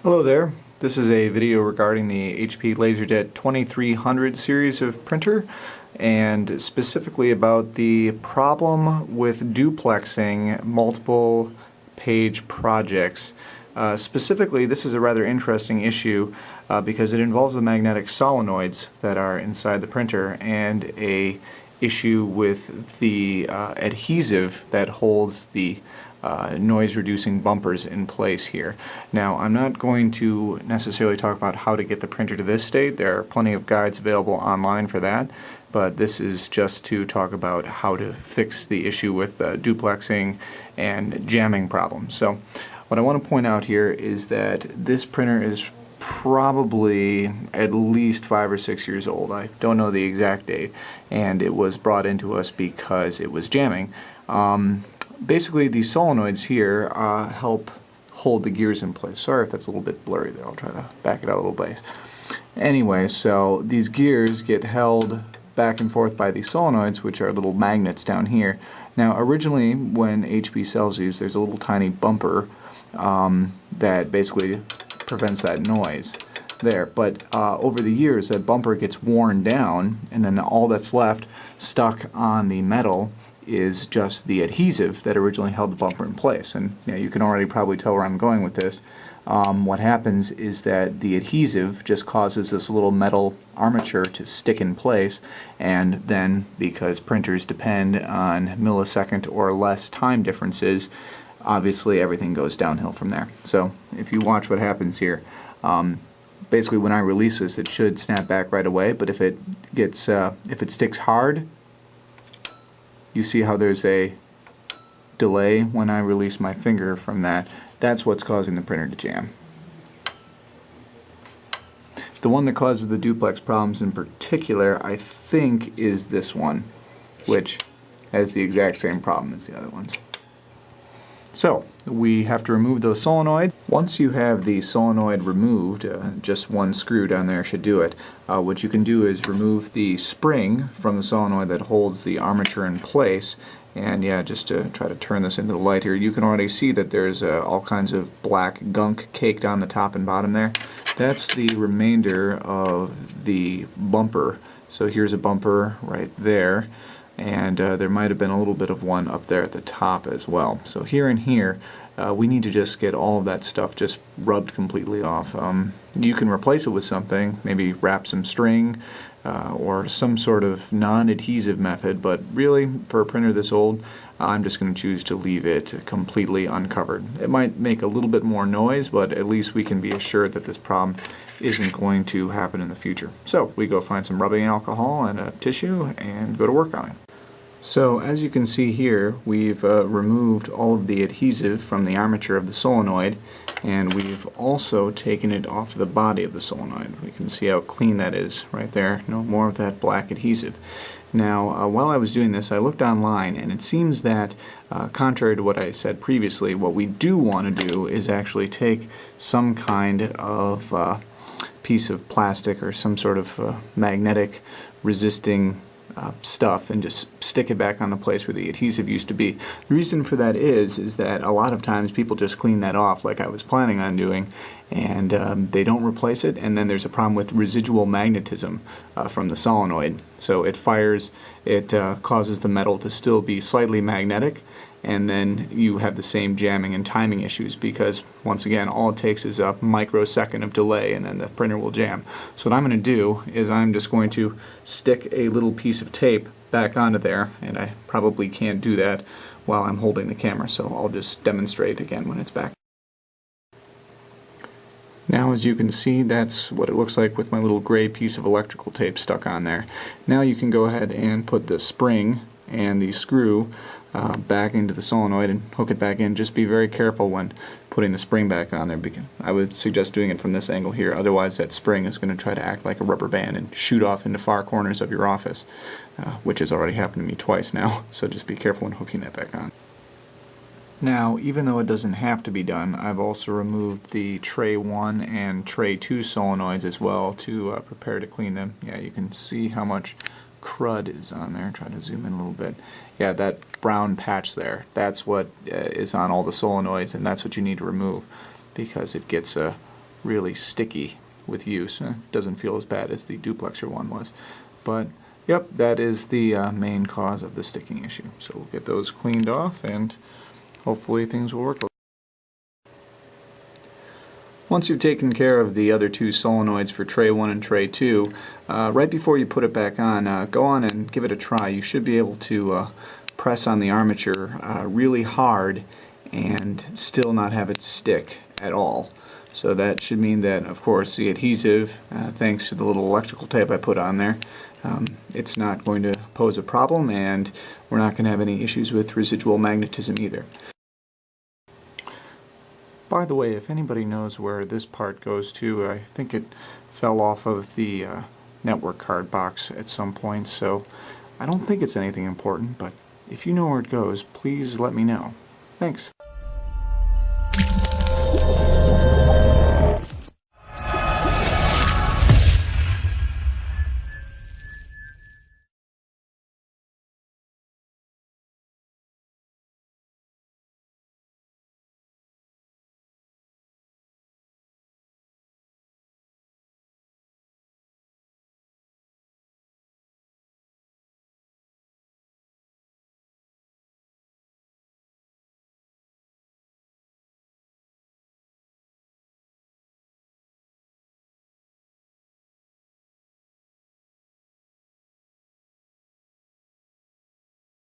Hello there. This is a video regarding the HP LaserJet 2300 series of printer, and specifically about the problem with duplexing multiple page projects. Specifically, this is a rather interesting issue because it involves the magnetic solenoids that are inside the printer and a issue with the adhesive that holds the noise-reducing bumpers in place here. Now, I'm not going to necessarily talk about how to get the printer to this state. There are plenty of guides available online for that, but this is just to talk about how to fix the issue with duplexing and jamming problems. So, what I want to point out here is that this printer is probably at least 5 or 6 years old. I don't know the exact date, and it was brought into us because it was jamming. Basically, these solenoids here help hold the gears in place. Sorry if that's a little bit blurry there. I'll try to back it out a little bit. Anyway, so these gears get held back and forth by these solenoids, which are little magnets down here. Now, originally, when HP sells these, there's a little tiny bumper that basically prevents that noise there. But over the years, that bumper gets worn down, and then all that's left stuck on the metal is just the adhesive that originally held the bumper in place. And you can already probably tell where I'm going with this. What happens is that the adhesive just causes this little metal armature to stick in place, and then because printers depend on millisecond or less time differences, obviously everything goes downhill from there. So if you watch what happens here, basically when I release this, it should snap back right away, but if it sticks hard, you see how there's a delay when I release my finger from that. That's what's causing the printer to jam. The one that causes the duplex problems in particular, I think, is this one, which has the exact same problem as the other ones. So, we have to remove those solenoids. Once you have the solenoid removed, just one screw down there should do it. What you can do is remove the spring from the solenoid that holds the armature in place. And yeah, just to try to turn this into the light here, you can already see that there's all kinds of black gunk caked on the top and bottom there. That's the remainder of the bumper. So here's a bumper right there. And there might have been a little bit of one up there at the top as well. So here and here, we need to just get all of that stuff just rubbed completely off. You can replace it with something, maybe wrap some string or some sort of non-adhesive method, but really, for a printer this old, I'm just going to choose to leave it completely uncovered. It might make a little bit more noise, but at least we can be assured that this problem isn't going to happen in the future. So we go find some rubbing alcohol and a tissue and go to work on it. So as you can see here, we've removed all of the adhesive from the armature of the solenoid, and we've also taken it off the body of the solenoid. We can see how clean that is right there. No more of that black adhesive. Now, while I was doing this, I looked online, and it seems that, contrary to what I said previously, what we do want to do is actually take some kind of piece of plastic or some sort of magnetic resisting stuff and just stick it back on the place where the adhesive used to be. The reason for that is that a lot of times people just clean that off like I was planning on doing, and they don't replace it, and then there's a problem with residual magnetism from the solenoid. So it fires, it causes the metal to still be slightly magnetic, and then you have the same jamming and timing issues because, once again, all it takes is a microsecond of delay and then the printer will jam. So what I'm going to do is I'm just going to stick a little piece of tape back onto there, and I probably can't do that while I'm holding the camera, so I'll just demonstrate again when it's back. Now, as you can see, that's what it looks like with my little gray piece of electrical tape stuck on there. Now you can go ahead and put the spring and the screw back into the solenoid and hook it back in. Just be very careful when putting the spring back on there, because I would suggest doing it from this angle here, otherwise that spring is going to try to act like a rubber band and shoot off into far corners of your office, which has already happened to me twice now, so just be careful when hooking that back on. Now, even though it doesn't have to be done, I've also removed the tray 1 and tray 2 solenoids as well to prepare to clean them. Yeah, you can see how much crud is on there. Try to zoom in a little bit. Yeah, that brown patch there, that's what is on all the solenoids, and that's what you need to remove because it gets really sticky with use. It doesn't feel as bad as the duplexer one was. But yep, that is the main cause of the sticking issue. So we'll get those cleaned off and hopefully things will work. Once you've taken care of the other two solenoids for tray 1 and tray 2, right before you put it back on, go on and give it a try. You should be able to press on the armature really hard and still not have it stick at all. So that should mean that, of course, the adhesive, thanks to the little electrical tape I put on there, it's not going to pose a problem, and we're not going to have any issues with residual magnetism either. By the way, if anybody knows where this part goes to, I think it fell off of the network card box at some point, so I don't think it's anything important, but if you know where it goes, please let me know. Thanks.